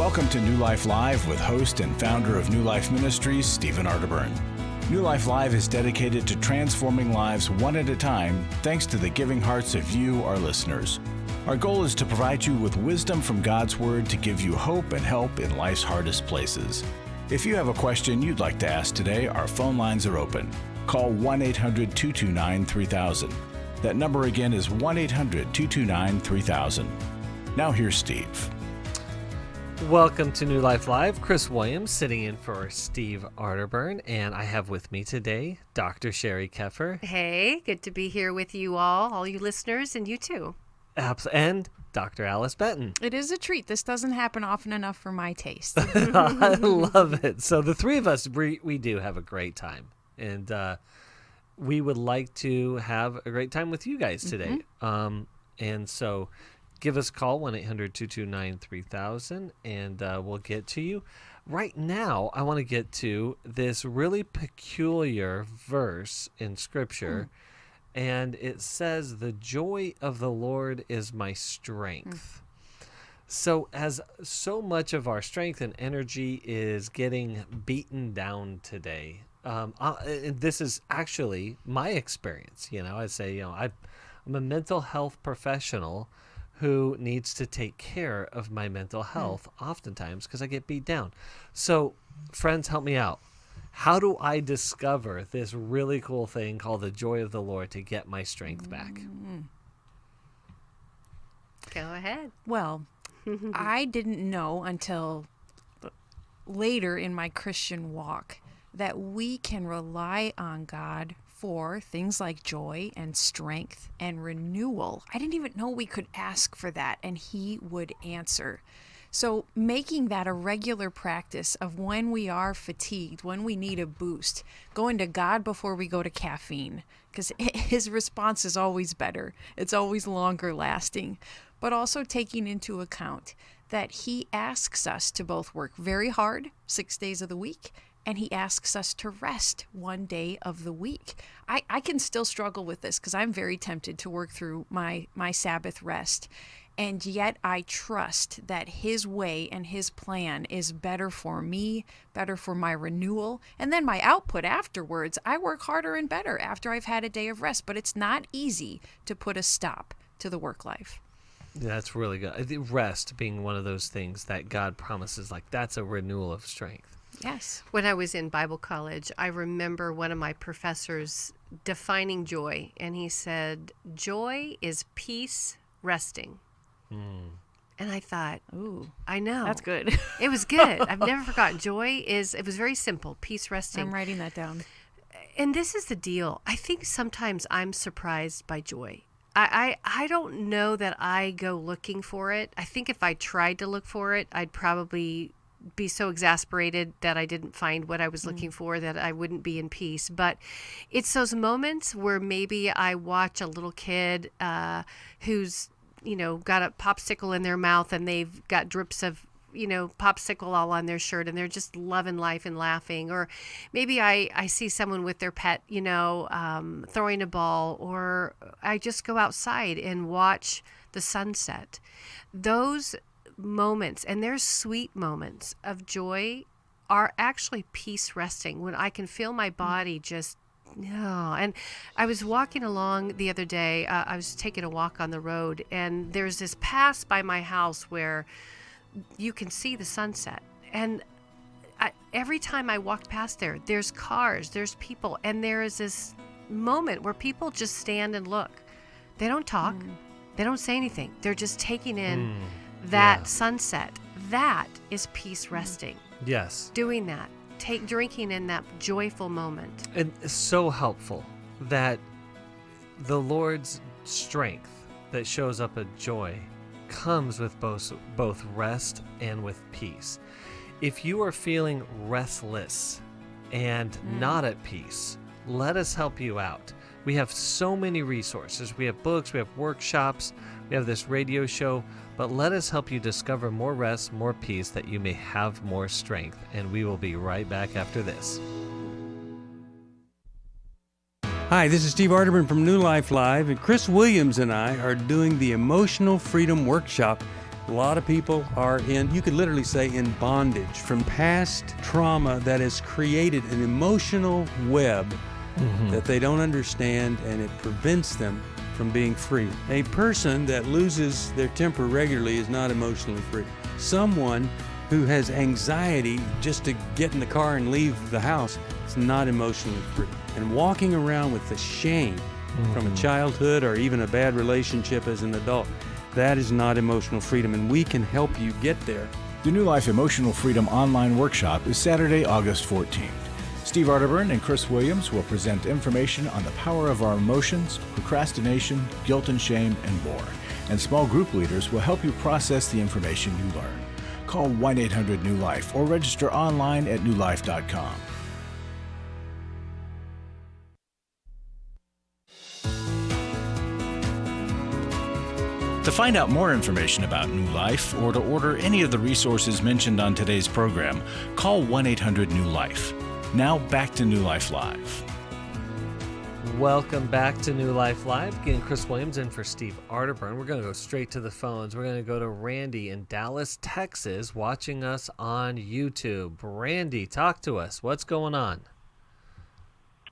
Welcome to New Life Live with host and founder of New Life Ministries, Stephen Arterburn. New Life Live is dedicated to transforming lives one at a time thanks to the giving hearts of you, our listeners. Our goal is to provide you with wisdom from God's Word to give you hope and help in life's hardest places. If you have a question you'd like to ask today, our phone lines are open. Call 1-800-229-3000. That number again is 1-800-229-3000. Now here's Steve. Welcome to New Life Live. Chris Williams sitting in for Steve Arterburn, and I have with me today Dr. Sheri Keffer. Hey, good to be here with you all you listeners, and you too. And Dr. Alice Benton. It is a treat. This doesn't happen often enough for my taste. I love it. So the three of us, we do have a great time, and we would like to have a great time with you guys today. And so give us a call, 1-800-229-3000, and we'll get to you. Right now, I want to get to this really peculiar verse in Scripture, and it says, "The joy of the Lord is my strength." So as so much of our strength and energy is getting beaten down today, this is actually my experience. I say, I'm a mental health professional who needs to take care of my mental health oftentimes because I get beat down. So, friends, help me out. How do I discover this really cool thing called the joy of the Lord to get my strength back? Go ahead. Well, I didn't know until later in my Christian walk that we can rely on God for things like joy and strength and renewal. I didn't even know we could ask for that, and He would answer. So making that a regular practice of when we are fatigued, when we need a boost, going to God before we go to caffeine, because His response is always better. It's always longer lasting. But also taking into account that He asks us to both work very hard 6 days of the week, and He asks us to rest one day of the week. I can still struggle with this because I'm very tempted to work through my Sabbath rest. And yet I trust that His way and His plan is better for me, better for my renewal. And then my output afterwards, I work harder and better after I've had a day of rest. But it's not easy to put a stop to the work life. Yeah, that's really good. I think rest being one of those things that God promises, like that's a renewal of strength. Yes. When I was in Bible college, I remember one of my professors defining joy, and he said, "Joy is peace resting." And I thought, ooh, I know. That's good. It was good. I've never forgotten. It was very simple, peace resting. I'm writing that down. And this is the deal. I think sometimes I'm surprised by joy. I don't know that I go looking for it. I think if I tried to look for it, I'd probably be so exasperated that I didn't find what I was looking for, that I wouldn't be in peace. But it's those moments where maybe I watch a little kid who's, got a popsicle in their mouth and they've got drips of, popsicle all on their shirt and they're just loving life and laughing. Or maybe I see someone with their pet, throwing a ball, or I just go outside and watch the sunset. Those moments, and there's sweet moments of joy, are actually peace resting, when I can feel my body just and I was walking along the other day. I was taking a walk on the road, and there's this pass by my house where you can see the sunset, and every time I walk past there's cars, there's people, and there is this moment where people just stand and look. They don't talk, they don't say anything, they're just taking in that sunset. That is peace resting. Yes. Doing that. Drinking in that joyful moment. And it's so helpful that the Lord's strength that shows up at joy comes with both rest and with peace. If you are feeling restless and not at peace, let us help you out. We have so many resources. We have books, we have workshops, we have this radio show, but let us help you discover more rest, more peace, that you may have more strength. And we will be right back after this. Hi, this is Steve Arterburn from New Life Live, and Chris Williams and I are doing the Emotional Freedom Workshop A lot of people are you could literally say, in bondage from past trauma that has created an emotional web that they don't understand, and it prevents them from being free. A person that loses their temper regularly is not emotionally free. Someone who has anxiety just to get in the car and leave the house is not emotionally free. And walking around with the shame from a childhood or even a bad relationship as an adult, that is not emotional freedom, and we can help you get there. The New Life Emotional Freedom Online Workshop is Saturday, August 14th. Steve Arterburn and Chris Williams will present information on the power of our emotions, procrastination, guilt and shame, and more. And small group leaders will help you process the information you learn. Call 1-800-NEW-LIFE or register online at newlife.com. To find out more information about New Life or to order any of the resources mentioned on today's program, call 1-800-NEW-LIFE. Now back to New Life Live. Welcome back to New Life Live. Again, Chris Williams in for Steve Arterburn. We're going to go straight to the phones. We're going to go to Randy in Dallas, Texas, watching us on YouTube. Randy, talk to us. What's going on?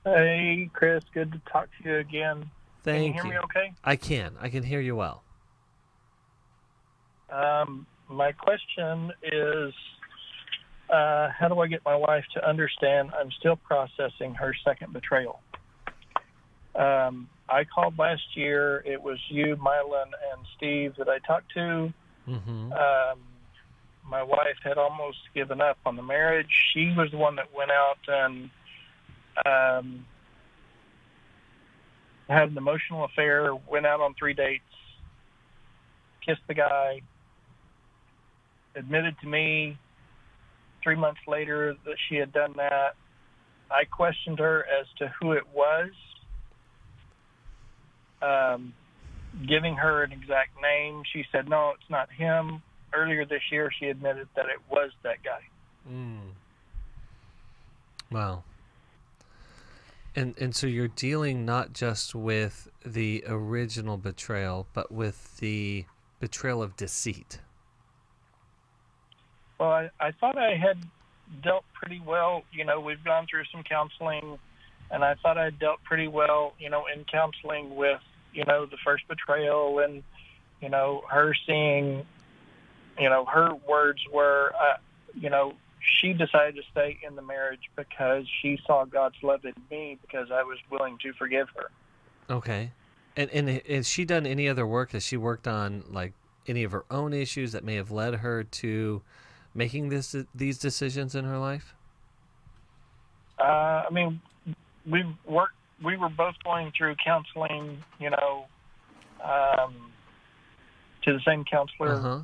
Hey, Chris. Good to talk to you again. Thank you. Can you hear me okay? I can. I can hear you well. My question is, how do I get my wife to understand I'm still processing her second betrayal? I called last year. It was you, Mylan, and Steve that I talked to. My wife had almost given up on the marriage. She was the one that went out and had an emotional affair, went out on 3 dates, kissed the guy, admitted to me 3 months later that she had done that. I questioned her as to who it was, giving her an exact name. She said, no, it's not him. Earlier this year, she admitted that it was that guy. Wow. And so you're dealing not just with the original betrayal, but with the betrayal of deceit. Well, I thought I had dealt pretty well. You know, we've gone through some counseling, and I thought I dealt pretty well, you know, in counseling with, you know, the first betrayal and, you know, her seeing, you know, her words were, you know, she decided to stay in the marriage because she saw God's love in me because I was willing to forgive her. Okay. And has she done any other work? Has she worked on, like, any of her own issues that may have led her to making these decisions in her life? I mean, we were both going through counseling, you know, to the same counselor,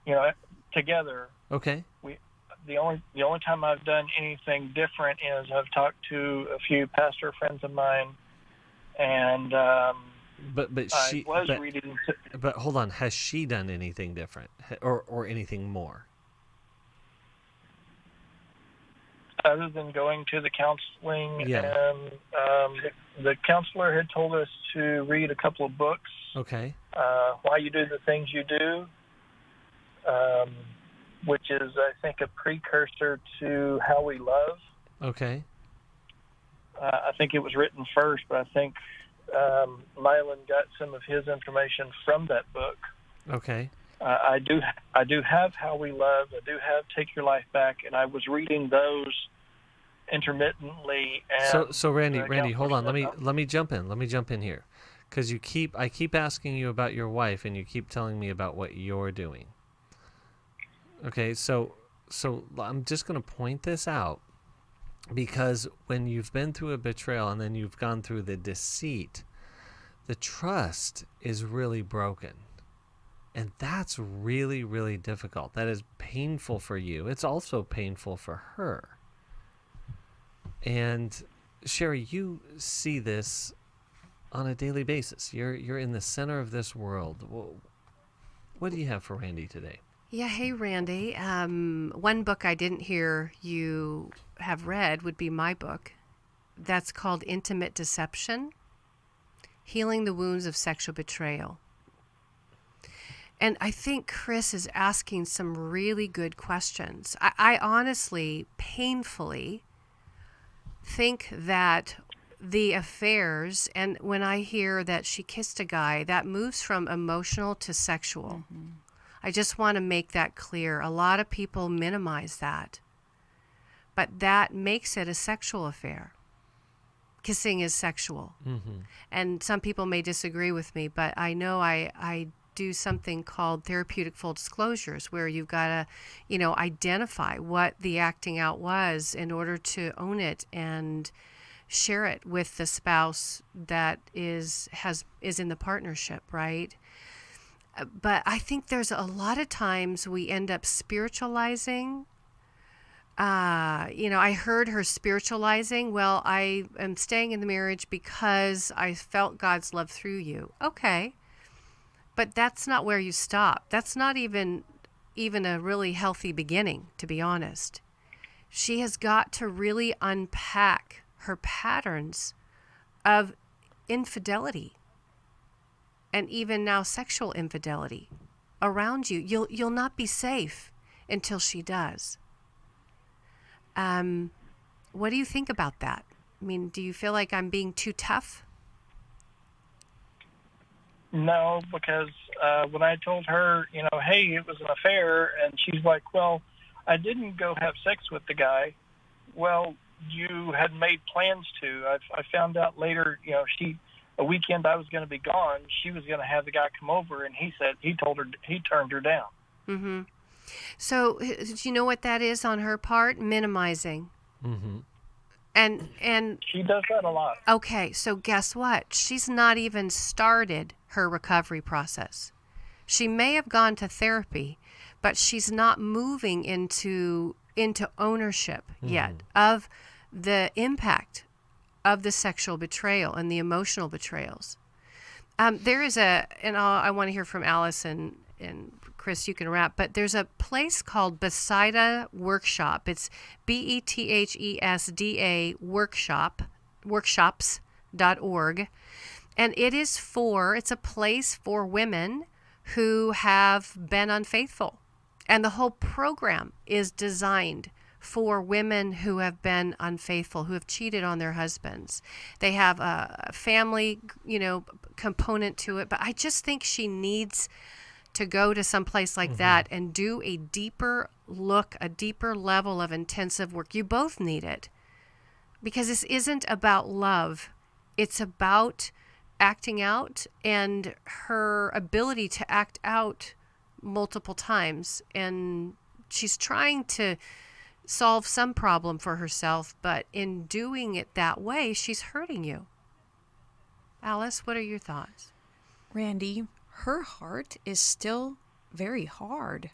you know, together. Okay. The only time I've done anything different is I've talked to a few pastor friends of mine, and but she was reading. But hold on, has she done anything different or anything more? Other than going to the counseling, Yeah. and the counselor had told us to read a couple of books. Okay. Why You Do the Things You Do, which is, I think, a precursor to How We Love. Okay. I think it was written first, but I think Mylan got some of his information from that book. Okay. I do have How We Love. I do have Take Your Life Back, and I was reading those intermittently. And so Randy, hold on. Let me jump in. Let me jump in here, because I keep asking you about your wife, and you keep telling me about what you're doing. Okay, so I'm just going to point this out, because when you've been through a betrayal and then you've gone through the deceit, the trust is really broken. And that's really, really difficult. That is painful for you. It's also painful for her. And Sheri, you see this on a daily basis. You're in the center of this world. What do you have for Randy today? Yeah, hey, Randy. One book I didn't hear you have read would be my book. That's called Intimate Deception, Healing the Wounds of Sexual Betrayal. And I think Chris is asking some really good questions. I honestly, painfully think that the affairs, and when I hear that she kissed a guy, that moves from emotional to sexual. Mm-hmm. I just want to make that clear. A lot of people minimize that, but that makes it a sexual affair. Kissing is sexual. Mm-hmm. And some people may disagree with me, but I know I do something called therapeutic full disclosures, where you've got to, identify what the acting out was in order to own it and share it with the spouse that is in the partnership, right? But I think there's a lot of times we end up spiritualizing. I heard her spiritualizing. Well, I am staying in the marriage because I felt God's love through you. Okay. But that's not where you stop. That's not even a really healthy beginning, to be honest. She has got to really unpack her patterns of infidelity, and even now sexual infidelity around you. You'll not be safe until she does. What do you think about that? I mean, do you feel like I'm being too tough? No, because when I told her, hey, it was an affair, and she's like, well, I didn't go have sex with the guy. Well, you had made plans to. I found out later, a weekend I was going to be gone, she was going to have the guy come over, and he turned her down. Mm-hmm. So, do you know what that is on her part? Minimizing. Mm-hmm. And she does that a lot. Okay, so guess what? She's not even started her recovery process. She may have gone to therapy, but she's not moving into ownership yet of the impact of the sexual betrayal and the emotional betrayals. There is I want to hear from Alice and Chris, you can wrap, but there's a place called Bethesda Workshop. It's BETHESDA workshops.org. And it's a place for women who have been unfaithful. And the whole program is designed for women who have been unfaithful, who have cheated on their husbands. They have a family, component to it. But I just think she needs to go to some place like that and do a deeper look, a deeper level of intensive work. You both need it, because this isn't about love. It's about acting out and her ability to act out multiple times. And she's trying to solve some problem for herself, but in doing it that way, she's hurting you. Alice, what are your thoughts? Randy, her heart is still very hard.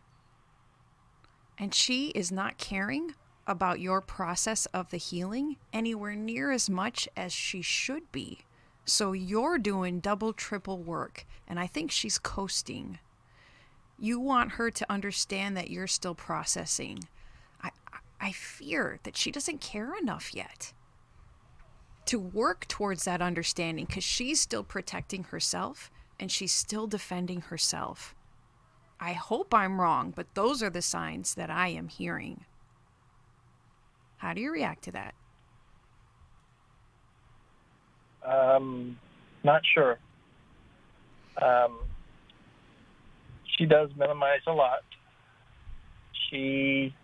And she is not caring about your process of the healing anywhere near as much as she should be. So you're doing double, triple work, and I think she's coasting. You want her to understand that you're still processing. I fear that she doesn't care enough yet to work towards that understanding, because she's still protecting herself and she's still defending herself. I hope I'm wrong, but those are the signs that I am hearing. How do you react to that? Not sure. She does minimize a lot. She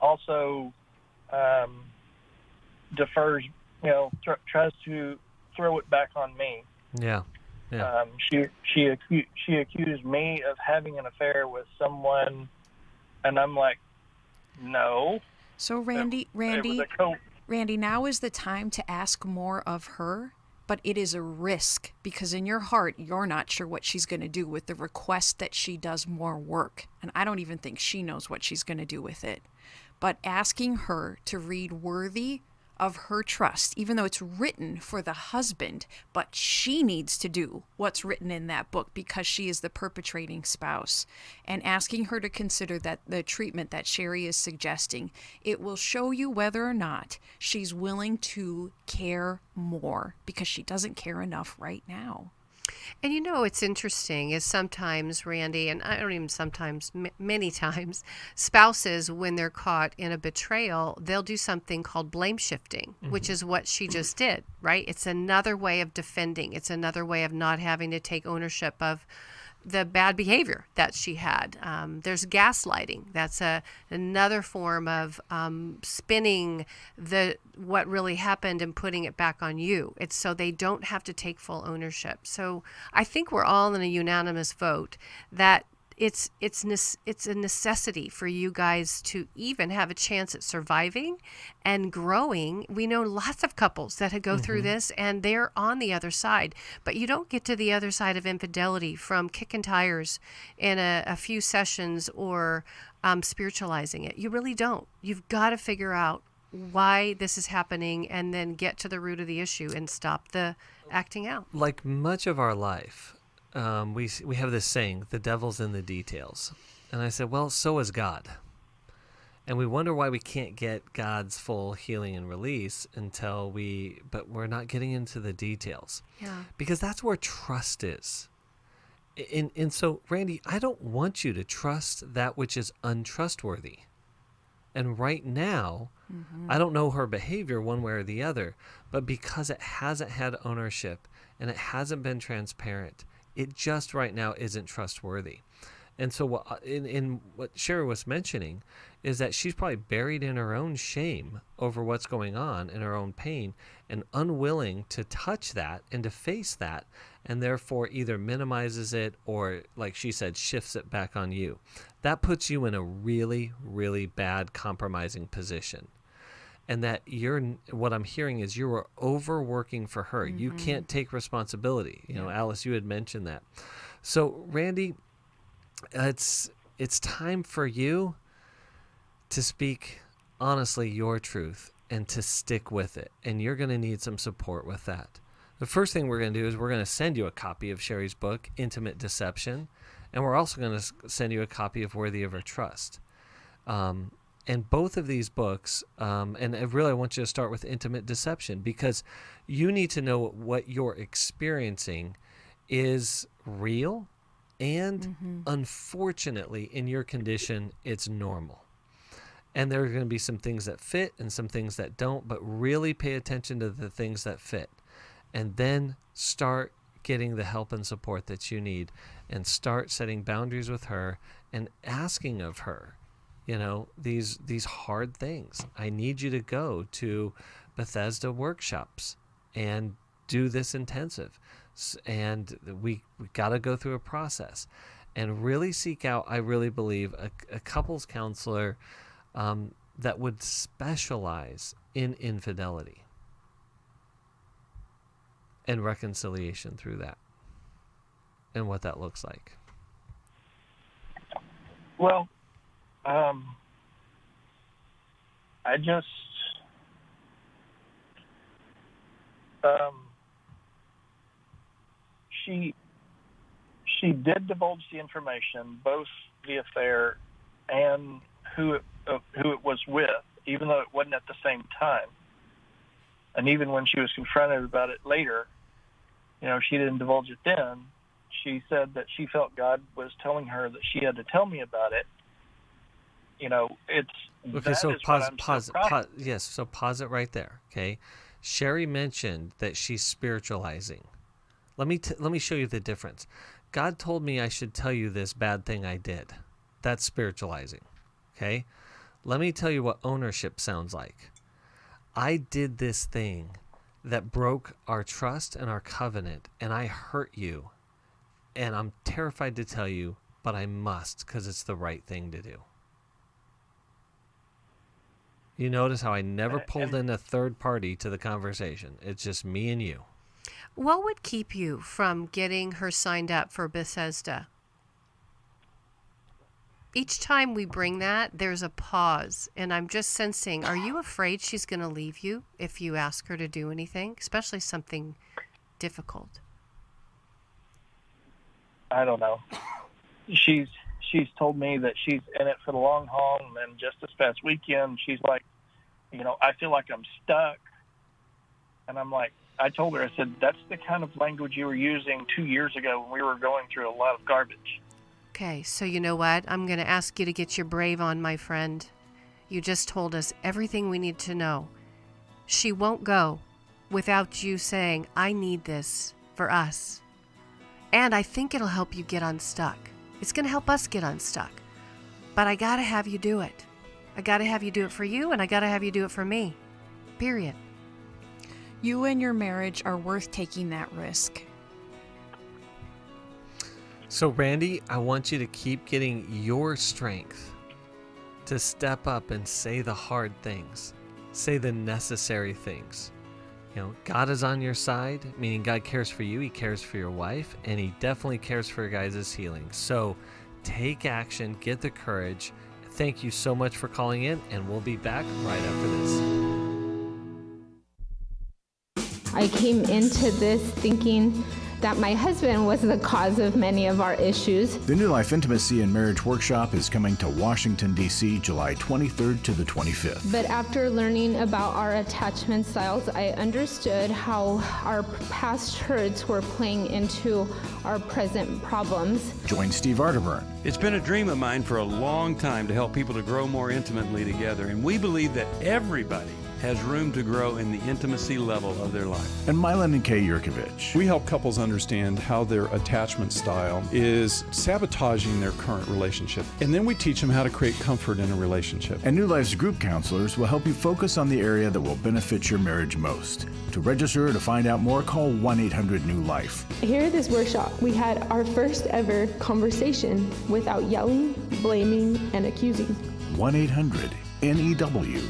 also defers, tries to throw it back on me. Yeah. She accused me of having an affair with someone, and I'm like, no. So Randy, now is the time to ask more of her, but it is a risk, because in your heart, you're not sure what she's going to do with the request that she does more work. And I don't even think she knows what she's going to do with it. But asking her to read worthy of her trust, even though it's written for the husband, but she needs to do what's written in that book because she is the perpetrating spouse, and asking her to consider that the treatment that Sheri is suggesting, it will show you whether or not she's willing to care more, because she doesn't care enough right now. And you know, it's interesting is sometimes, Randy, and I don't even sometimes, many times, spouses, when they're caught in a betrayal, they'll do something called blame shifting, which is what she just did, right? It's another way of defending. It's another way of not having to take ownership of the bad behavior that she had. There's gaslighting. That's another form of spinning what really happened and putting it back on you. It's so they don't have to take full ownership. So I think we're all in a unanimous vote that it's a necessity for you guys to even have a chance at surviving and growing. We know lots of couples that go through this and they're on the other side, but you don't get to the other side of infidelity from kicking tires in a few sessions or spiritualizing it. You really don't. You've got to figure out why this is happening and then get to the root of the issue and stop the acting out. Like much of our life, we have this saying, the devil's in the details. And I said, well, so is God. And we wonder why we can't get God's full healing and release but we're not getting into the details. Yeah. Because that's where trust is. And so, Randy, I don't want you to trust that which is untrustworthy. And right now, I don't know her behavior one way or the other, but because it hasn't had ownership and it hasn't been transparent, it just right now isn't trustworthy. And so what Sheri was mentioning is that she's probably buried in her own shame over what's going on in her own pain and unwilling to touch that and to face that, and therefore either minimizes it or, like she said, shifts it back on you. That puts you in a really, really bad compromising position. And that what I'm hearing is you are overworking for her. You can't take responsibility. You know, Alice, you had mentioned that. So, Randy, it's time for you to speak honestly your truth and to stick with it. And you're going to need some support with that. The first thing we're going to do is we're going to send you a copy of Sheri's book, Intimate Deception. And we're also going to send you a copy of Worthy of Her Trust. And both of these books, and I really want you to start with Intimate Deception, because you need to know what you're experiencing is real, and unfortunately, in your condition, it's normal. And there are going to be some things that fit and some things that don't, but really pay attention to the things that fit. And then start getting the help and support that you need, and start setting boundaries with her and asking of her, you know, these hard things. I need you to go to Bethesda workshops and do this intensive. And we got to go through a process and really seek out, I really believe, a couples counselor that would specialize in infidelity and reconciliation through that and what that looks like. Well, I just, she did divulge the information, both the affair and who it was with, even though it wasn't at the same time. And even when she was confronted about it later, you know, she didn't divulge it then. She said that she felt God was telling her that she had to tell me about it. You know, it's okay. So pause. Yes. So pause it right there. Okay. Sheri mentioned that she's spiritualizing. Let me show you the difference. God told me I should tell you this bad thing I did. That's spiritualizing. Okay. Let me tell you what ownership sounds like. I did this thing that broke our trust and our covenant, and I hurt you. And I'm terrified to tell you, but I must, because it's the right thing to do. You notice how I never pulled in a third party to the conversation. It's just me and you. What would keep you from getting her signed up for Bethesda? Each time we bring that, there's a pause, and I'm just sensing, are you afraid she's going to leave you if you ask her to do anything, especially something difficult? I don't know. She's told me that she's in it for the long haul, and then just this past weekend, she's like, you know, I feel like I'm stuck. And I'm like, I told her, I said, that's the kind of language you were using 2 years ago when we were going through a lot of garbage. Okay, so you know what? I'm going to ask you to get your brave on, my friend. You just told us everything we need to know. She won't go without you saying, I need this for us. And I think it'll help you get unstuck. It's going to help us get unstuck. But I got to have you do it. I got to have you do it for you, and I got to have you do it for me. Period. You and your marriage are worth taking that risk. So, Randy, I want you to keep getting your strength to step up and say the hard things, say the necessary things. You know, God is on your side, meaning God cares for you, He cares for your wife, and He definitely cares for your guys' healing. So take action, get the courage. Thank you so much for calling in, and we'll be back right after this. I came into this thinking that my husband was the cause of many of our issues. The New Life Intimacy and Marriage Workshop is coming to Washington, D.C., July 23rd to the 25th. But after learning about our attachment styles, I understood how our past hurts were playing into our present problems. Join Steve Arterburn. It's been a dream of mine for a long time to help people to grow more intimately together, and we believe that everybody has room to grow in the intimacy level of their life. And Milan and Kay Yurkovich. We help couples understand how their attachment style is sabotaging their current relationship. And then we teach them how to create comfort in a relationship. And New Life's group counselors will help you focus on the area that will benefit your marriage most. To register or to find out more, call 1-800-NEW-LIFE. Here at this workshop, we had our first ever conversation without yelling, blaming, and accusing. 1-800-NEW-LIFE.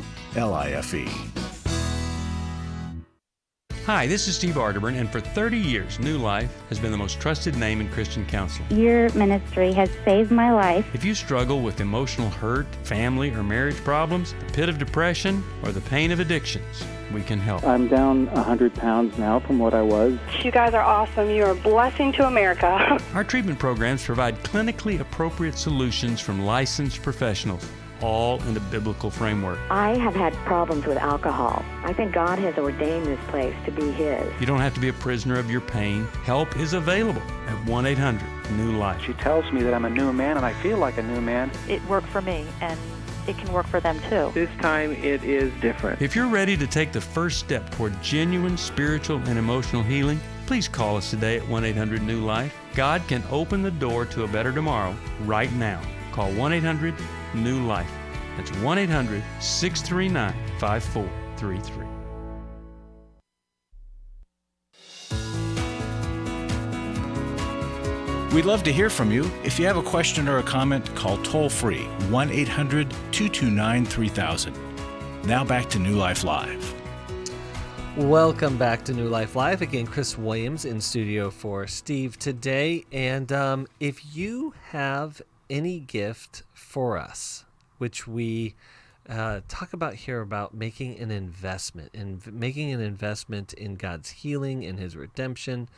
Hi, this is Steve Arterburn, and for 30 years, New Life has been the most trusted name in Christian counseling. Your ministry has saved my life. If you struggle with emotional hurt, family or marriage problems, the pit of depression, or the pain of addictions, we can help. I'm down 100 pounds now from what I was. You guys are awesome. You're a blessing to America. Our treatment programs provide clinically appropriate solutions from licensed professionals, all in the biblical framework. I have had problems with alcohol. I think God has ordained this place to be His. You don't have to be a prisoner of your pain. Help is available at 1-800-NEW-LIFE. She tells me that I'm a new man, and I feel like a new man. It worked for me, and it can work for them too. This time it is different. If you're ready to take the first step toward genuine spiritual and emotional healing, please call us today at 1-800-NEW-LIFE. God can open the door to a better tomorrow right now. Call 1-800-NEW-LIFE. That's 1-800-639-5433. We'd love to hear from you. If you have a question or a comment, call toll-free 1-800-229-3000. Now back to New Life Live. Welcome back to New Life Live. Again, Chris Williams in studio for Steve today. And if you have any gift for us, which we talk about here about making an investment in God's healing and His redemption,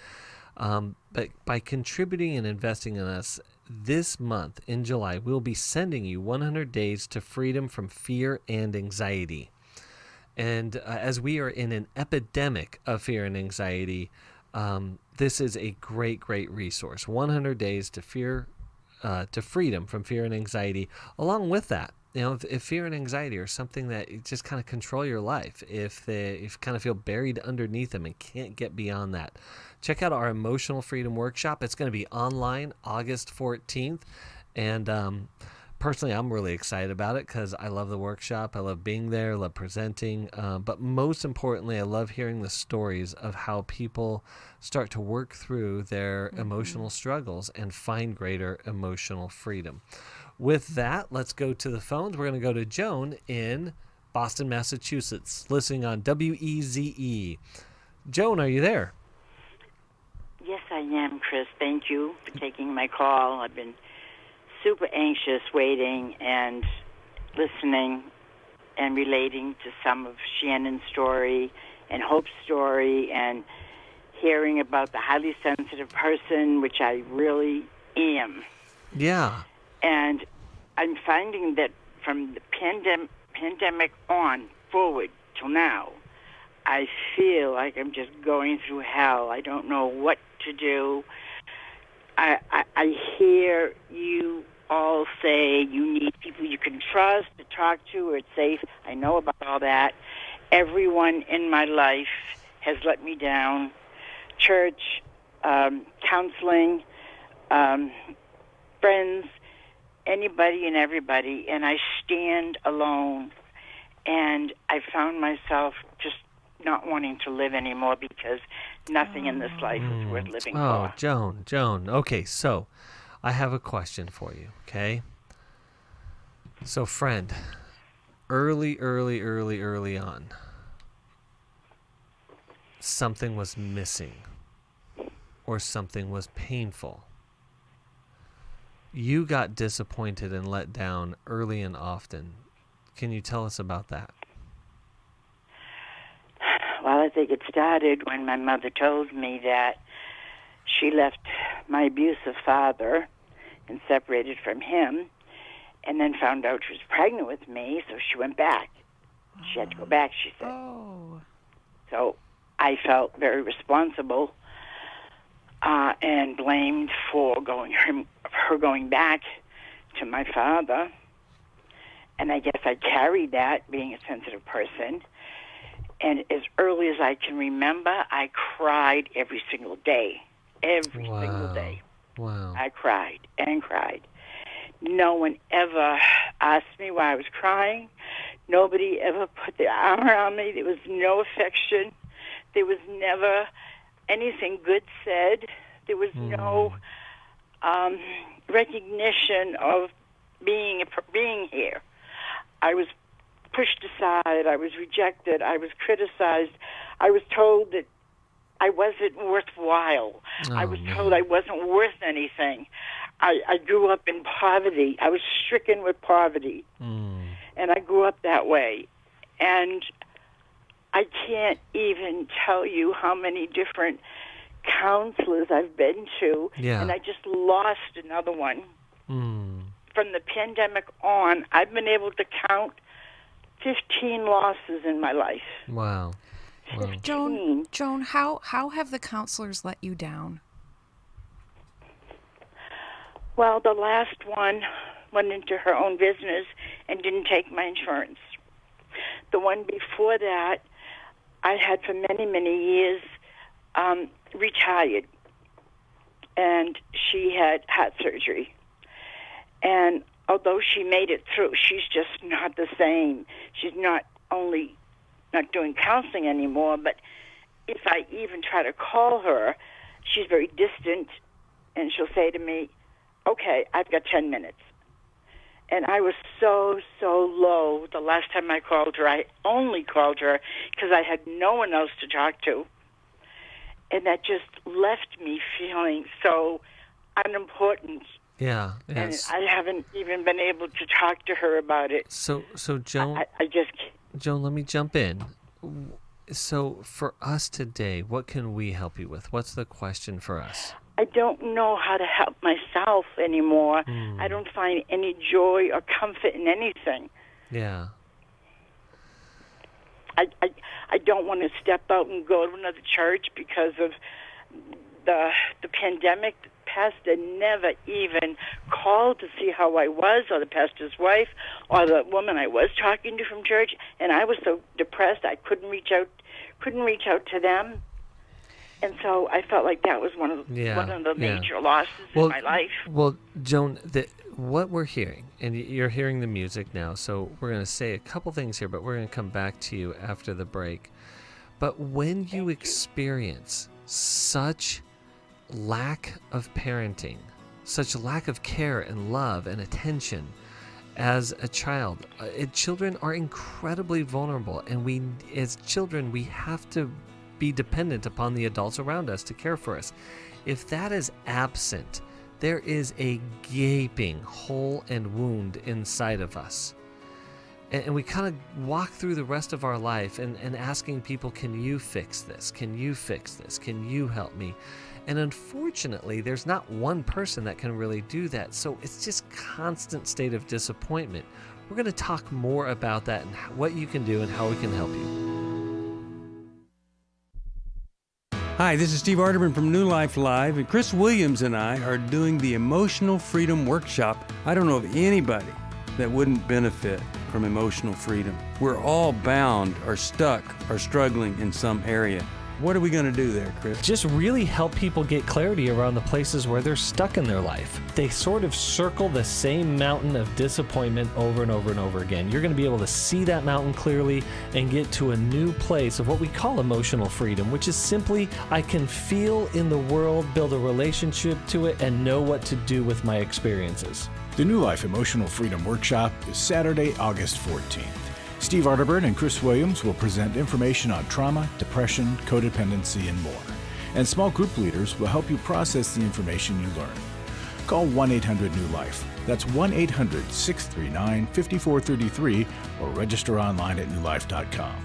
but by contributing and investing in us this month in July, we'll be sending you 100 days to freedom from fear and anxiety. And as we are in an epidemic of fear and anxiety, this is a great resource. 100 days to freedom from fear and anxiety. Along with that, you know, if fear and anxiety are something that just kind of control your life, if you kind of feel buried underneath them and can't get beyond that, check out our Emotional Freedom Workshop. It's going to be online August 14th. And personally, I'm really excited about it because I love the workshop. I love being there, I love presenting. But most importantly, I love hearing the stories of how people start to work through their emotional struggles and find greater emotional freedom. With that, let's go to the phones. We're going to go to Joan in Boston, Massachusetts, listening on WEZE. Joan, are you there? Yes, I am, Chris. Thank you for taking my call. I've been super anxious, waiting and listening and relating to some of Shannon's story and Hope's story and hearing about the highly sensitive person, which I really am. Yeah. And I'm finding that from the pandemic on forward till now, I feel like I'm just going through hell. I don't know what to do. I hear you all say you need people you can trust to talk to, or it's safe. I know about all that. Everyone in my life has let me down. Church, counseling, friends, anybody and everybody, and I stand alone. And I found myself just not wanting to live anymore because nothing in this life is worth living for. Joan. Okay, so I have a question for you, okay? So, friend, early on, something was missing or something was painful. You got disappointed and let down early and often. Can you tell us about that? Well, I think it started when my mother told me that she left my abusive father and separated from him, and then found out she was pregnant with me, so she went back. She had to go back, she said. Oh. So I felt very responsible and blamed for her going back to my father. And I guess I carried that, being a sensitive person. And as early as I can remember, I cried every single day. Every single day. Wow. I cried and cried. No one ever asked me why I was crying. Nobody ever put their arm around me. There was no affection. There was never anything good said. There was no recognition of being here. I was pushed aside. I was rejected. I was criticized. I was told that I wasn't worthwhile. I was told I wasn't worth anything. I grew up in poverty. I was stricken with poverty. And I grew up that way. And I can't even tell you how many different counselors I've been to. Yeah. And I just lost another one. From the pandemic on, I've been able to count 15 losses in my life. Wow. 15. Joan, how have the counselors let you down? Well, the last one went into her own business and didn't take my insurance. The one before that, I had for many, many years retired. And she had heart surgery. And although she made it through, she's just not the same. She's not only not doing counseling anymore, but if I even try to call her, she's very distant, and she'll say to me, okay, I've got 10 minutes. And I was so low the last time I called her. I only called her because I had no one else to talk to. And that just left me feeling so unimportant. Yeah. Yes. And I haven't even been able to talk to her about it. So Joan, I just can't. Joan, let me jump in. So for us today, what can we help you with? What's the question for us? I don't know how to help myself anymore. I don't find any joy or comfort in anything. Yeah. I don't want to step out and go to another church because of the pandemic. The pastor never even called to see how I was, or the pastor's wife, or the woman I was talking to from church. And I was so depressed I couldn't reach out to them. And so I felt like that was one of the major losses in my life. Well, Joan, what we're hearing, and you're hearing the music now, so we're going to say a couple things here, but we're going to come back to you after the break. But when you experience such lack of parenting, such lack of care and love and attention as a child, children are incredibly vulnerable, and as children, we have to be dependent upon the adults around us to care for us. If that is absent, there is a gaping hole and wound inside of us. And we kind of walk through the rest of our life and asking people, can you fix this? Can you fix this? Can you help me? And unfortunately, there's not one person that can really do that. So it's just constant state of disappointment. We're going to talk more about that and what you can do and how we can help you. Hi, this is Steve Arterburn from New Life Live, and Chris Williams and I are doing the Emotional Freedom Workshop. I don't know of anybody that wouldn't benefit from emotional freedom. We're all bound or stuck or struggling in some area. What are we going to do there, Chris? Just really help people get clarity around the places where they're stuck in their life. They sort of circle the same mountain of disappointment over and over and over again. You're going to be able to see that mountain clearly and get to a new place of what we call emotional freedom, which is simply I can feel in the world, build a relationship to it, and know what to do with my experiences. The New Life Emotional Freedom Workshop is Saturday, August 14th. Steve Arterburn and Chris Williams will present information on trauma, depression, codependency, and more. And small group leaders will help you process the information you learn. Call 1-800-NEW-LIFE. That's 1-800-639-5433 or register online at newlife.com.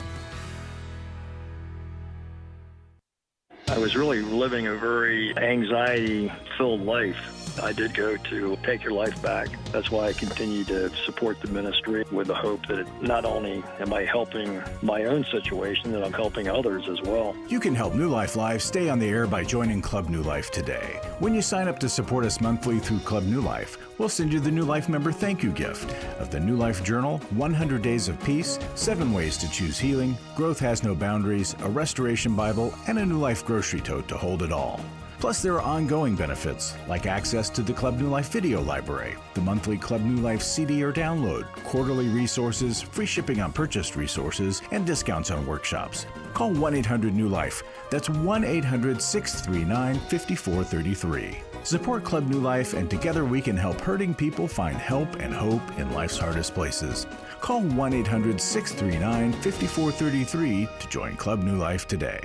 I was really living a very anxiety-filled life. I did go to Take Your Life Back. That's why I continue to support the ministry with the hope that not only am I helping my own situation, that I'm helping others as well. You can help New Life Live stay on the air by joining Club New Life today. When you sign up to support us monthly through Club New Life, we'll send you the New Life member thank you gift of the New Life Journal, 100 Days of Peace, 7 Ways to Choose Healing, Growth Has No Boundaries, a Restoration Bible, and a New Life grocery tote to hold it all. Plus, there are ongoing benefits, like access to the Club New Life video library, the monthly Club New Life CD or download, quarterly resources, free shipping on purchased resources, and discounts on workshops. Call 1-800-NEW-LIFE. That's 1-800-639-5433. Support Club New Life, and together we can help hurting people find help and hope in life's hardest places. Call 1-800-639-5433 to join Club New Life today.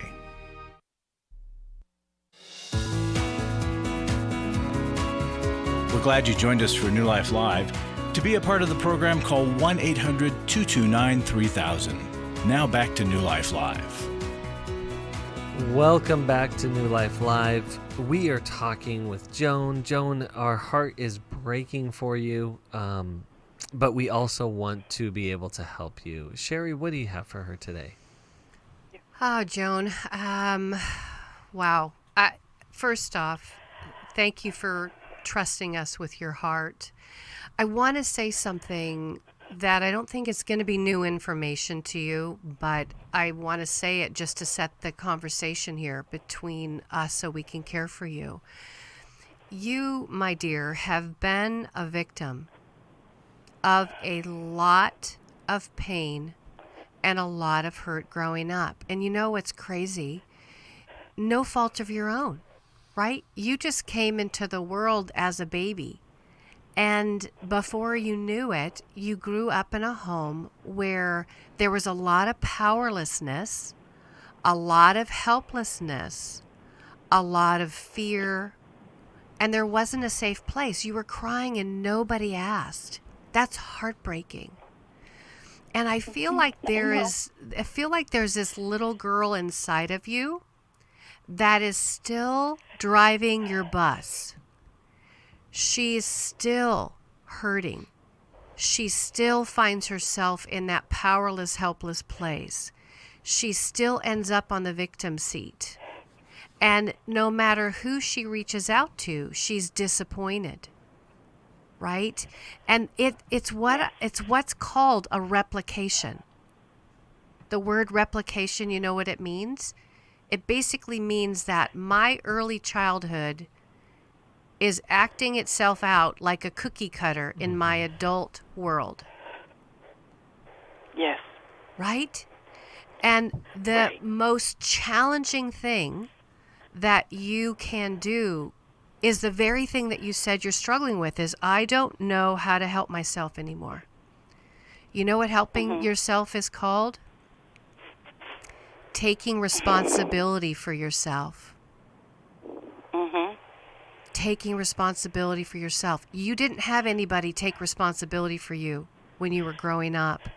We're glad you joined us for New Life Live. To be a part of the program, call 1-800-229-3000. Now back to New Life Live. Welcome back to New Life Live. We are talking with Joan. Joan, our heart is breaking for you, but we also want to be able to help you. Sheri, what do you have for her today? Oh, Joan. Wow. First off, thank you for trusting us with your heart. I want to say something that I don't think it's going to be new information to you, but I want to say it just to set the conversation here between us so we can care for you. You, my dear, have been a victim of a lot of pain and a lot of hurt growing up. And you know what's crazy? No fault of your own. Right? You just came into the world as a baby. And before you knew it, you grew up in a home where there was a lot of powerlessness, a lot of helplessness, a lot of fear, and there wasn't a safe place. You were crying and nobody asked. That's heartbreaking. And I feel like there's this little girl inside of you that is still driving your bus. She's still hurting. She still finds herself in that powerless, helpless place. She still ends up on the victim seat. And no matter who she reaches out to, she's disappointed. Right? And it's what's called a replication. The word replication, you know what it means? It basically means that my early childhood is acting itself out like a cookie cutter in my adult world. Yes. Right? And the most challenging thing that you can do is the very thing that you said you're struggling with is, I don't know how to help myself anymore. You know what helping yourself is called? Taking responsibility for yourself. Taking responsibility for yourself. You didn't have anybody take responsibility for you when you were growing up.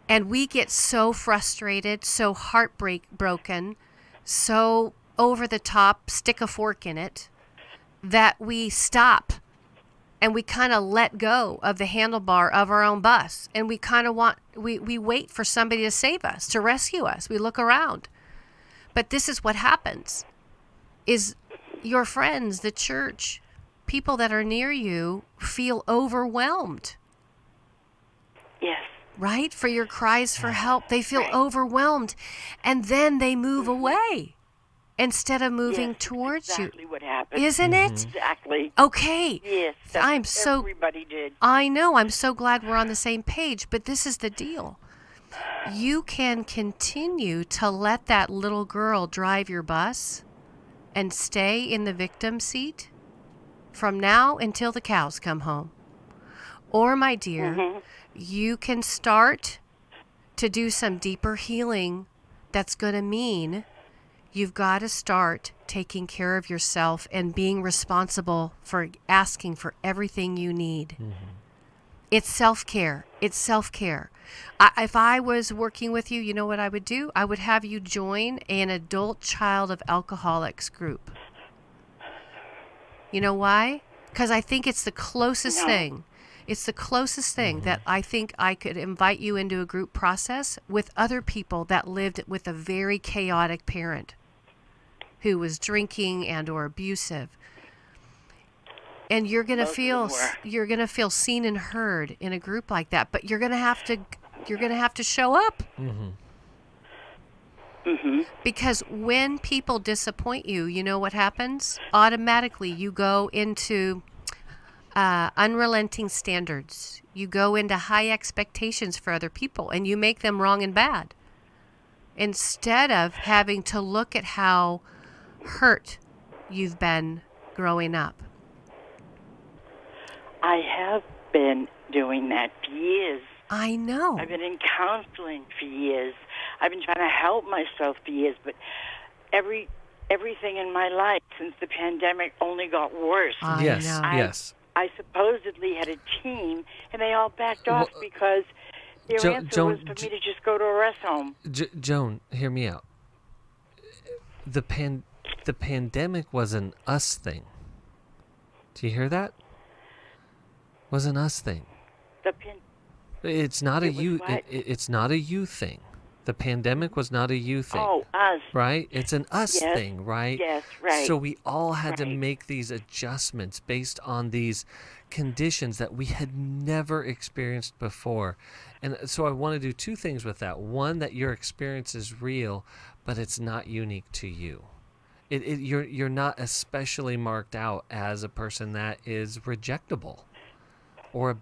And we get so frustrated, so heartbroken, so over the top, stick a fork in it, that we stop and we kind of let go of the handlebar of our own bus. And we kind of we wait for somebody to save us, to rescue us. We look around. But this is what happens, is your friends, the church, people that are near you feel overwhelmed. Yes. Right? For your cries for help. They feel overwhelmed. And then they move away instead of moving towards exactly you. What happened. Isn't it? Exactly. Okay. Yes. Everybody did. I know. I'm so glad we're on the same page. But this is the deal. You can continue to let that little girl drive your bus and stay in the victim seat from now until the cows come home. Or, my dear, you can start to do some deeper healing. That's going to mean you've got to start taking care of yourself and being responsible for asking for everything you need. It's self-care. It's self-care. If I was working with you, you know what I would do? I would have you join an adult child of alcoholics group. You know why? Because I think it's the closest thing. It's the closest thing that I think I could invite you into a group process with other people that lived with a very chaotic parent who was drinking and or abusive. And you're going to feel seen and heard in a group like that, but you're going to have to show up. Because when people disappoint you, you know what happens? Automatically you go into unrelenting standards. You go into high expectations for other people, and you make them wrong and bad. Instead of having to look at how hurt you've been growing up. I have been doing that for years. I know. I've been in counseling for years. I've been trying to help myself for years, but everything in my life since the pandemic only got worse. Yes. I supposedly had a team, and they all backed off because their answer was for me to just go to a rest home. Joan, hear me out. The pandemic was an us thing. Do you hear that? Was an us thing. It's not a you. It's not a you thing. The pandemic was not a you thing. Oh, us. Right? It's an us thing, right? Yes, right. So we all had to make these adjustments based on these conditions that we had never experienced before. And so I want to do two things with that. One, that your experience is real, but it's not unique to you. You're not especially marked out as a person that is rejectable or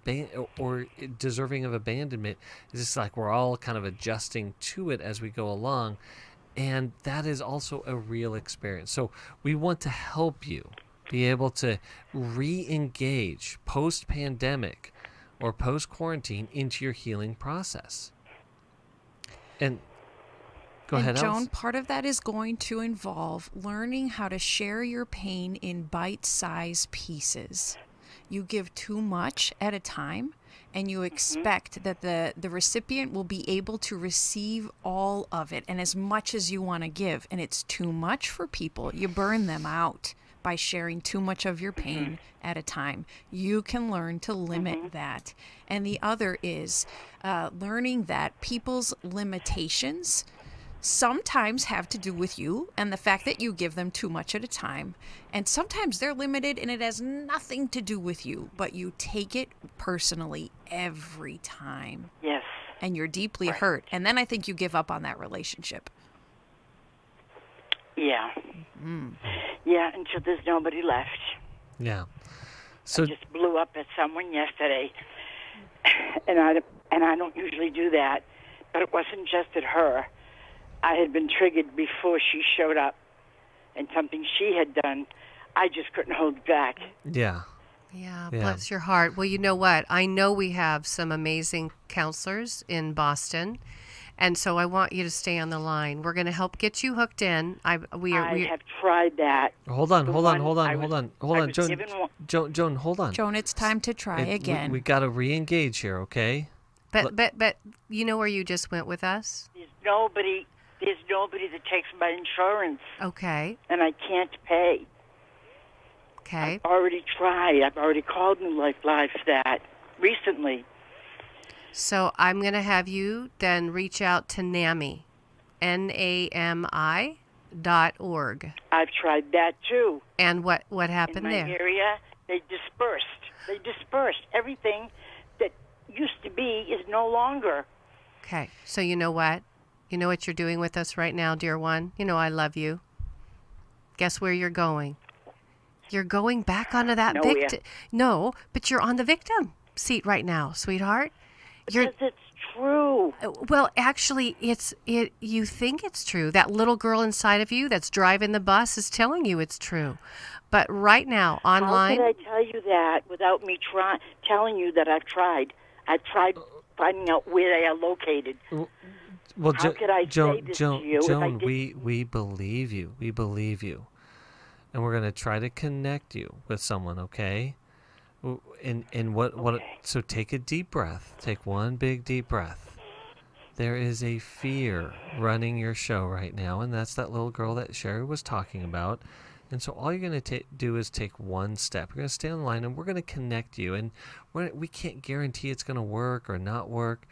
deserving of abandonment. It's just like we're all kind of adjusting to it as we go along, and that is also a real experience. So we want to help you be able to re-engage post-pandemic or post-quarantine into your healing process. And go ahead, Joan, Alice. part of that is going to involve learning how to share your pain in bite-sized pieces. You give too much at a time, and you expect that the recipient will be able to receive all of it and as much as you want to give. And it's too much for people. You burn them out by sharing too much of your pain at a time. You can learn to limit that. And the other is learning that people's limitations sometimes have to do with you and the fact that you give them too much at a time. And sometimes they're limited and it has nothing to do with you, but you take it personally every time. Yes. And you're deeply hurt. And then I think you give up on that relationship. Yeah. Yeah, until there's nobody left. Yeah. So I just blew up at someone yesterday, and I don't usually do that, but it wasn't just at her. I had been triggered before she showed up, and something she had done, I just couldn't hold back. Yeah. Yeah, bless your heart. Well, you know what? I know we have some amazing counselors in Boston, and so I want you to stay on the line. We're going to help get you hooked in. I have tried that. Hold on, Joan, hold on. Joan, it's time to try again. We got to re-engage here, okay? But you know where you just went with us? There's nobody that takes my insurance. Okay. And I can't pay. Okay. I've already tried. I've already called New Life Live for that recently. So I'm going to have you then reach out to NAMI, Nami, caregiving.org. I've tried that too. And what happened in my there? area, they dispersed. Everything that used to be is no longer. Okay, so you know what? You know what you're doing with us right now, dear one? You know I love you. Guess where you're going? You're going back onto that victim. No, but you're on the victim seat right now, sweetheart. Because it's true. Well, actually, you think it's true. That little girl inside of you that's driving the bus is telling you it's true. But right now, online... How could I tell you that without me telling you that I've tried? I've tried finding out where they are located. Well, how could I say this to you if I Joan, didn't? we believe you. We believe you. And we're going to try to connect you with someone, okay? So take a deep breath. Take one big deep breath. There is a fear running your show right now, and that's that little girl that Sheri was talking about. And so all you're going to do is take one step. You're going to stay on the line, and we're going to connect you. And we can't guarantee it's going to work or not work,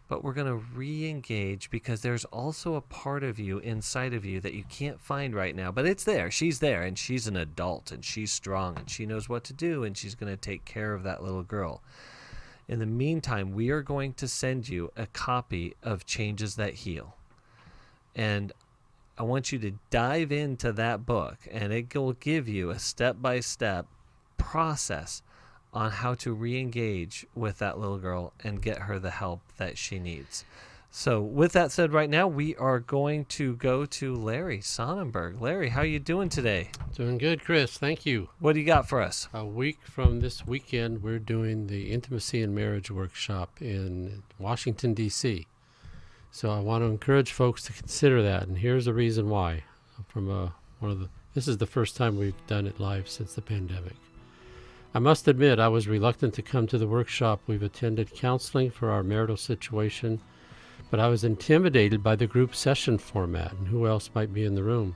but we're going to re-engage because there's also a part of you inside of you that you can't find right now. But it's there. She's there, and she's an adult, and she's strong, and she knows what to do, and she's going to take care of that little girl. In the meantime, we are going to send you a copy of Changes That Heal. And I want you to dive into that book, and it will give you a step-by-step process on how to re-engage with that little girl and get her the help that she needs. So with that said, right now, we are going to go to Larry Sonnenberg. Larry, how are you doing today? Doing good, Chris. Thank you. What do you got for us? A week from this weekend, we're doing the Intimacy and Marriage Workshop in Washington, D.C., so I want to encourage folks to consider that, and here's the reason why. This is the first time we've done it live since the pandemic. I must admit I was reluctant to come to the workshop. We've attended counseling for our marital situation, but I was intimidated by the group session format and who else might be in the room.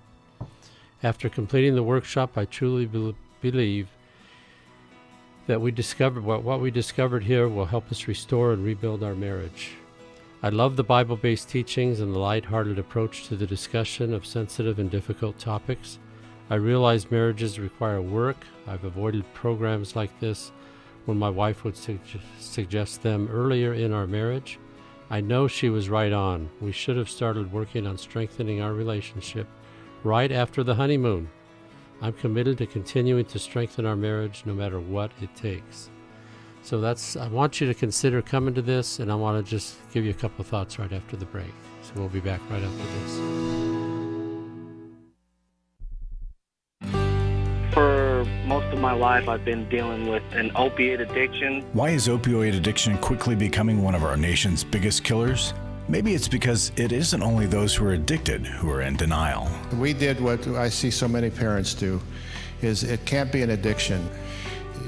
After completing the workshop, I truly believe that what we discovered here will help us restore and rebuild our marriage. I love the Bible-based teachings and the light-hearted approach to the discussion of sensitive and difficult topics. I realize marriages require work. I've avoided programs like this when my wife would suggest them earlier in our marriage. I know she was right on. We should have started working on strengthening our relationship right after the honeymoon. I'm committed to continuing to strengthen our marriage no matter what it takes. So I want you to consider coming to this, and I want to just give you a couple of thoughts right after the break. So we'll be back right after this. For most of my life, I've been dealing with an opiate addiction. Why is opioid addiction quickly becoming one of our nation's biggest killers? Maybe it's because it isn't only those who are addicted who are in denial. We did what I see so many parents do, is it can't be an addiction.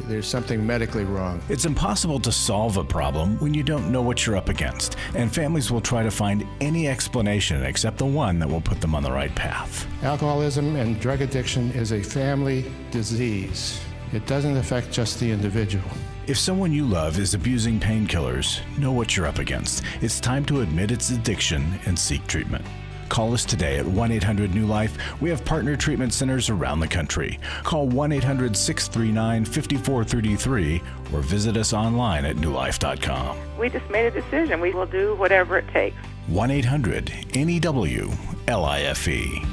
There's something medically wrong. It's impossible to solve a problem when you don't know what you're up against, and families will try to find any explanation except the one that will put them on the right path. Alcoholism and drug addiction is a family disease. It doesn't affect just the individual. If someone you love is abusing painkillers, know what you're up against. It's time to admit its addiction and seek treatment. Call us today at 1-800-NEW-LIFE. We have partner treatment centers around the country. Call 1-800-639-5433 or visit us online at newlife.com. We just made a decision. We will do whatever it takes. 1-800-NEW-LIFE.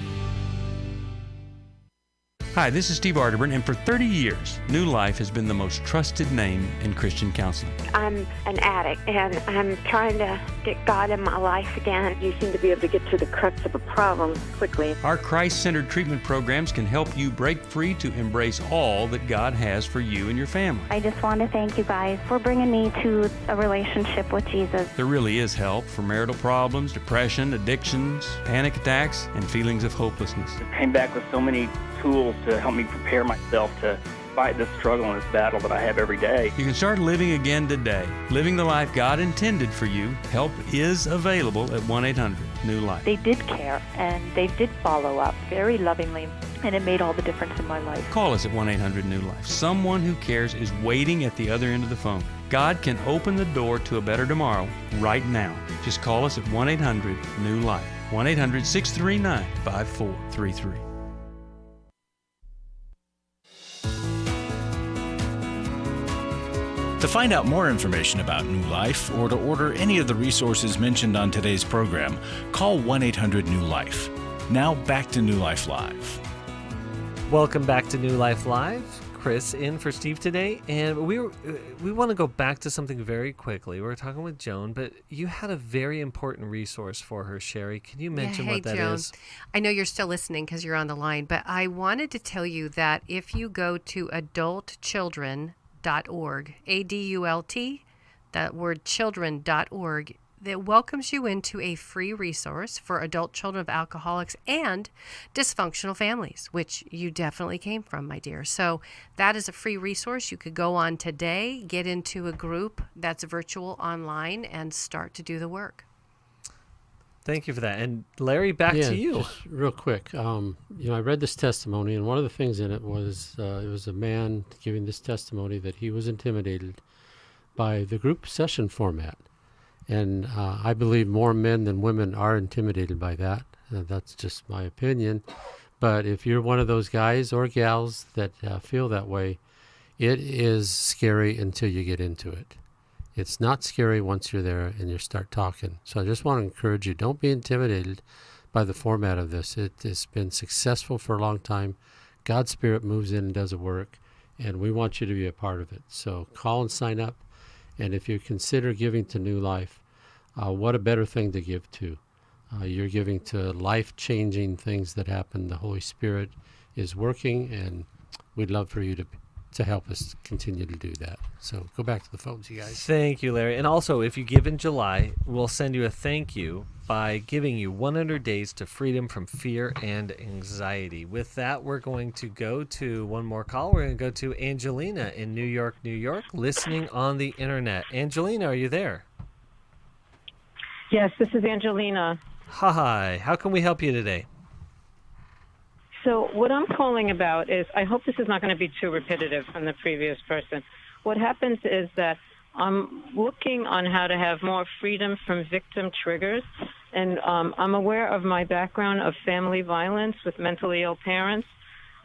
Hi, this is Steve Arterburn, and for 30 years, New Life has been the most trusted name in Christian counseling. I'm an addict, and I'm trying to get God in my life again. You seem to be able to get to the crux of a problem quickly. Our Christ-centered treatment programs can help you break free to embrace all that God has for you and your family. I just want to thank you guys for bringing me to a relationship with Jesus. There really is help for marital problems, depression, addictions, panic attacks, and feelings of hopelessness. I came back with so many tools to help me prepare myself to fight this struggle and this battle that I have every day. You can start living again today, living the life God intended for you. Help is available at 1-800-NEW-LIFE. They did care, and they did follow up very lovingly, and it made all the difference in my life. Call us at 1-800-NEW-LIFE. Someone who cares is waiting at the other end of the phone. God can open the door to a better tomorrow right now. Just call us at 1-800-NEW-LIFE. 1-800-639-5433. To find out more information about New Life or to order any of the resources mentioned on today's program, call 1-800-NEW-LIFE. Now back to New Life Live. Welcome back to New Life Live. Chris in for Steve today, and we want to go back to something very quickly. We were talking with Joan, but you had a very important resource for her, Sheri. Can you mention what that Joan. is? I know you're still listening because you're on the line, but I wanted to tell you that if you go to adultchildren.org, ADULT, that word children.org, that welcomes you into a free resource for adult children of alcoholics and dysfunctional families, which you definitely came from, my dear. So that is a free resource. You could go on today, get into a group that's virtual online, and start to do the work. Thank you for that. And Larry, back to you. Just real quick. I read this testimony, and one of the things in it was a man giving this testimony that he was intimidated by the group session format. And I believe more men than women are intimidated by that. That's just my opinion. But if you're one of those guys or gals that feel that way, it is scary until you get into it. It's not scary once you're there and you start talking. So I just want to encourage you, don't be intimidated by the format of this. It has been successful for a long time. God's Spirit moves in and does a work, and we want you to be a part of it. So call and sign up. And if you consider giving to New Life, what a better thing to give to. You're giving to life-changing things that happen. The Holy Spirit is working, and we'd love for you to help us continue to do that. So go back to the phones, you guys. Thank you, Larry. And also, if you give in July, we'll send you a thank you by giving you 100 days to freedom from fear and anxiety. With that, we're going to go to one more call. We're going to go to Angelina in New York, New York, listening on the internet. Angelina, are you there? Yes, this is Angelina. Hi. How can we help you today? So what I'm calling about is, I hope this is not going to be too repetitive from the previous person. What happens is that I'm looking on how to have more freedom from victim triggers, and I'm aware of my background of family violence with mentally ill parents.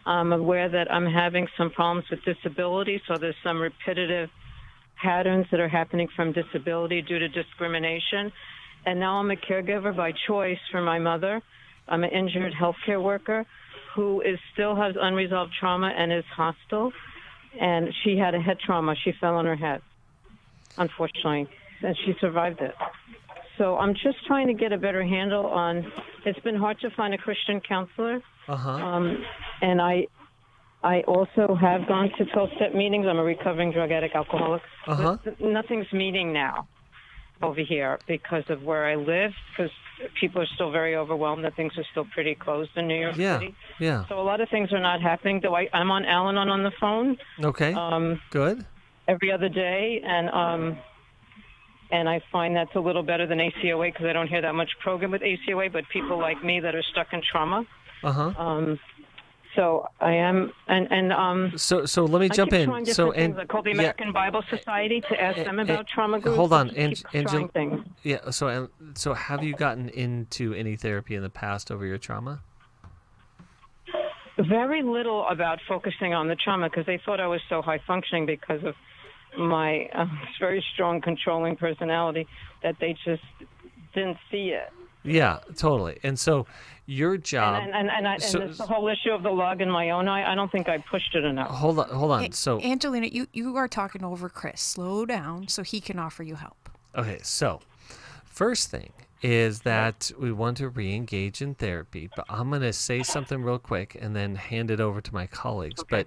I'm aware that I'm having some problems with disability, so there's some repetitive patterns that are happening from disability due to discrimination. And now I'm a caregiver by choice for my mother. I'm an injured healthcare worker who still has unresolved trauma and is hostile. And she had a head trauma. She fell on her head, unfortunately, and she survived it. So I'm just trying to get a better handle on, it's been hard to find a Christian counselor. And I also have gone to 12-step meetings. I'm a recovering drug addict alcoholic. But nothing's meeting now over here because of where I live, because people are still very overwhelmed that things are still pretty closed in New York City. Yeah. So a lot of things are not happening. Though I'm on Al-Anon on the phone. Okay. Good. Every other day, and I find that's a little better than ACOA because I don't hear that much program with ACOA, but people like me that are stuck in trauma. So I am, So let me jump in. I called the American Bible Society to ask them about trauma groups. Hold on, Angela. Yeah. So have you gotten into any therapy in the past over your trauma? Very little about focusing on the trauma because they thought I was so high functioning because of my very strong controlling personality that they just didn't see it. Yeah, totally. And so your job... And it's the whole issue of the log in my own eye. I don't think I pushed it enough. Hold on. So Angelina, you are talking over Chris. Slow down so he can offer you help. Okay, so first thing is that we want to re-engage in therapy, but I'm going to say something real quick and then hand it over to my colleagues. Okay. But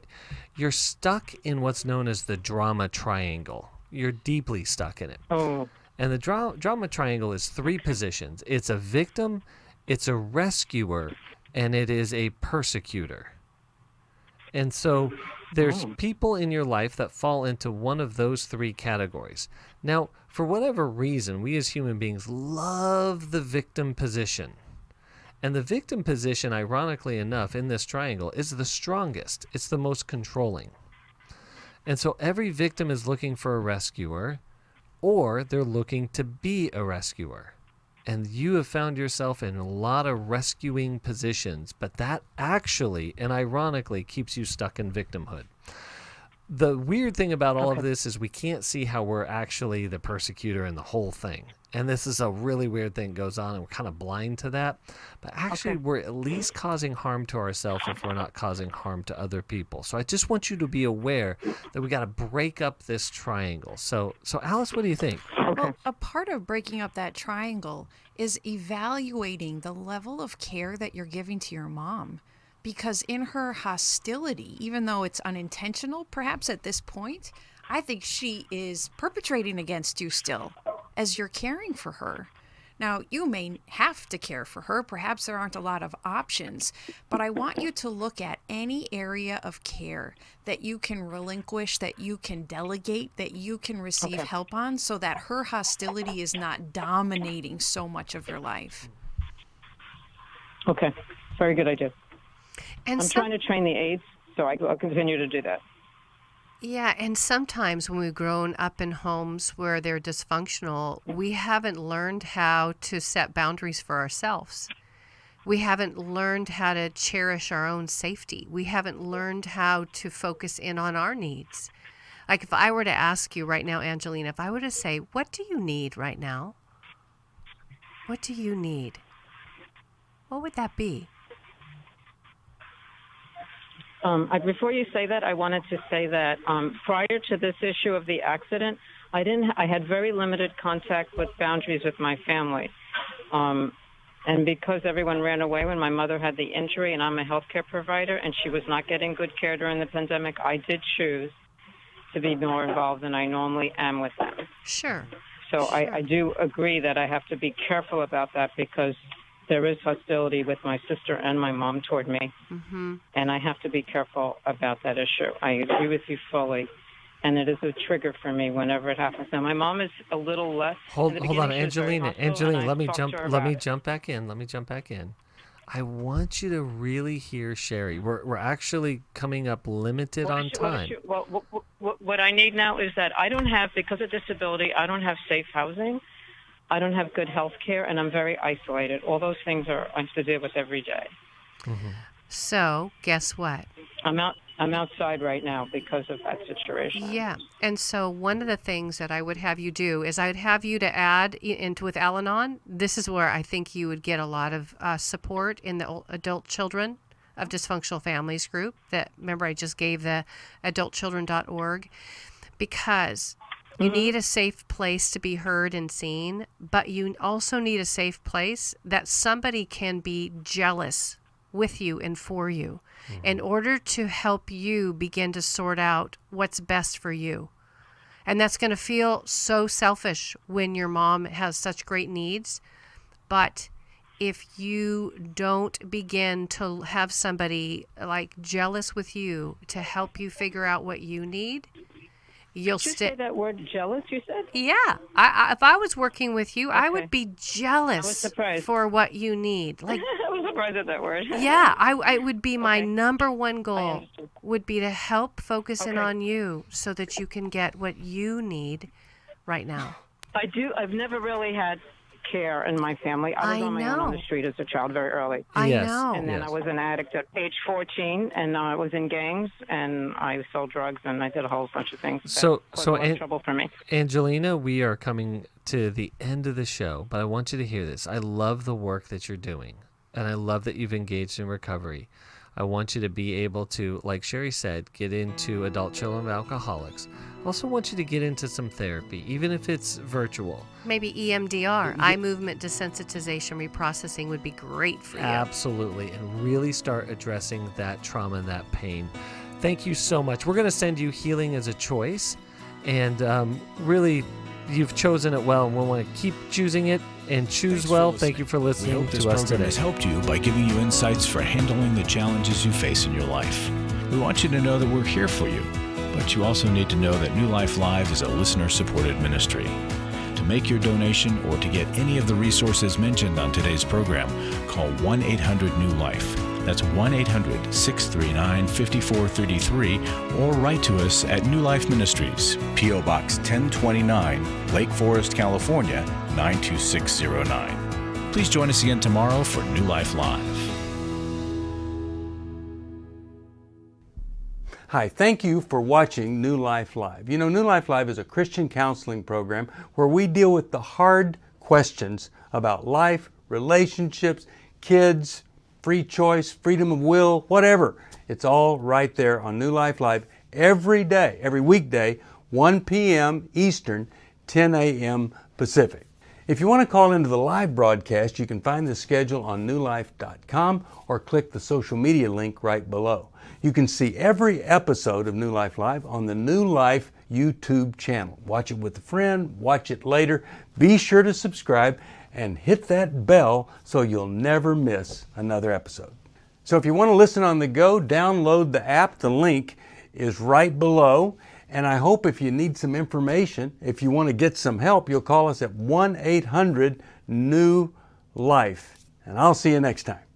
you're stuck in what's known as the drama triangle. You're deeply stuck in it. Oh. And the drama triangle is three positions. It's a victim, it's a rescuer, and it is a persecutor. And so there's people in your life that fall into one of those three categories. Now, for whatever reason, we as human beings love the victim position. And the victim position, ironically enough, in this triangle is the strongest. It's the most controlling. And so every victim is looking for a rescuer, or they're looking to be a rescuer. and you have found yourself in a lot of rescuing positions, but that actually and ironically keeps you stuck in victimhood. The weird thing about all of this is we can't see how we're actually the persecutor in the whole thing. And this is a really weird thing that goes on, and we're kind of blind to that. But actually, we're at least causing harm to ourselves if we're not causing harm to other people. So I just want you to be aware that we got to break up this triangle. So Alice, what do you think? Well, a part of breaking up that triangle is evaluating the level of care that you're giving to your mom. Because in her hostility, even though it's unintentional, perhaps at this point, I think she is perpetrating against you still as you're caring for her. Now, you may have to care for her. Perhaps there aren't a lot of options, but I want you to look at any area of care that you can relinquish, that you can delegate, that you can receive help on, so that her hostility is not dominating so much of your life. Okay, very good idea. And I'm trying to train the aides, so I'll continue to do that. Yeah, and sometimes when we've grown up in homes where they're dysfunctional, we haven't learned how to set boundaries for ourselves. We haven't learned how to cherish our own safety. We haven't learned how to focus in on our needs. Like if I were to ask you right now, Angelina, if I were to say, what do you need right now? What do you need? What would that be? Before you say that, I wanted to say that prior to this issue of the accident, I had very limited contact with boundaries with my family. And because everyone ran away when my mother had the injury, and I'm a healthcare provider, and she was not getting good care during the pandemic, I did choose to be more involved than I normally am with them. Sure. So sure. I do agree that I have to be careful about that, because there is hostility with my sister and my mom toward me, and I have to be careful about that issue. I agree with you fully, and it is a trigger for me whenever it happens. Now, my mom is a little less. Hold on, Angelina. Let me jump back in. I want you to really hear Sheri. We're actually coming up limited on time. What I need now is that I don't have, because of disability, I don't have safe housing. I don't have good health care, and I'm very isolated. All those things I have to deal with every day. So, guess what? I'm outside right now because of that situation. Yeah, and so one of the things that I would have you do is I would have you to add into with Al-Anon. This is where I think you would get a lot of support in the adult children of dysfunctional families group. That, remember, I just gave the adultchildren.org, because you need a safe place to be heard and seen, but you also need a safe place that somebody can be jealous with you and for you in order to help you begin to sort out what's best for you. And that's going to feel so selfish when your mom has such great needs, but if you don't begin to have somebody like jealous with you to help you figure out what you need, you'll Did you say that word jealous, you said? Yeah. If I was working with you, I would be jealous for what you need. Like, I was surprised at that word. Yeah, I would be my number one goal would be to help focus in on you so that you can get what you need right now. I've never really had care in my family. I was on my own on the street as a child very early. I know. And then I was an addict at age 14, and I was in gangs, and I sold drugs, and I did a whole bunch of things. So trouble for me. Angelina, we are coming to the end of the show, but I want you to hear this. I love the work that you're doing, and I love that you've engaged in recovery. I want you to be able to, like Sheri said, get into adult children of alcoholics. I also want you to get into some therapy, even if it's virtual. Maybe EMDR, eye movement desensitization reprocessing, would be great for you. Absolutely, and really start addressing that trauma and that pain. Thank you so much. We're going to send you Healing as a Choice, and really, you've chosen it well, and we'll want to keep choosing it and choose well. Thank you for listening to us today. We hope this program has helped you by giving you insights for handling the challenges you face in your life. We want you to know that we're here for you, but you also need to know that New Life Live is a listener-supported ministry. To make your donation or to get any of the resources mentioned on today's program, call 1-800-NEW-LIFE. That's 1-800-639-5433, or write to us at New Life Ministries, P.O. Box 1029, Lake Forest, California, 92609. Please join us again tomorrow for New Life Live. Hi, thank you for watching New Life Live. You know, New Life Live is a Christian counseling program where we deal with the hard questions about life, relationships, kids, free choice, freedom of will, whatever. It's all right there on New Life Live every day, every weekday, 1 p.m. Eastern, 10 a.m. Pacific. If you want to call into the live broadcast, you can find the schedule on newlife.com or click the social media link right below. You can see every episode of New Life Live on the New Life YouTube channel. Watch it with a friend, watch it later. Be sure to subscribe and hit that bell so you'll never miss another episode. So if you want to listen on the go, download the app. The link is right below. And I hope if you need some information, if you want to get some help, you'll call us at 1-800-NEW-LIFE. And I'll see you next time.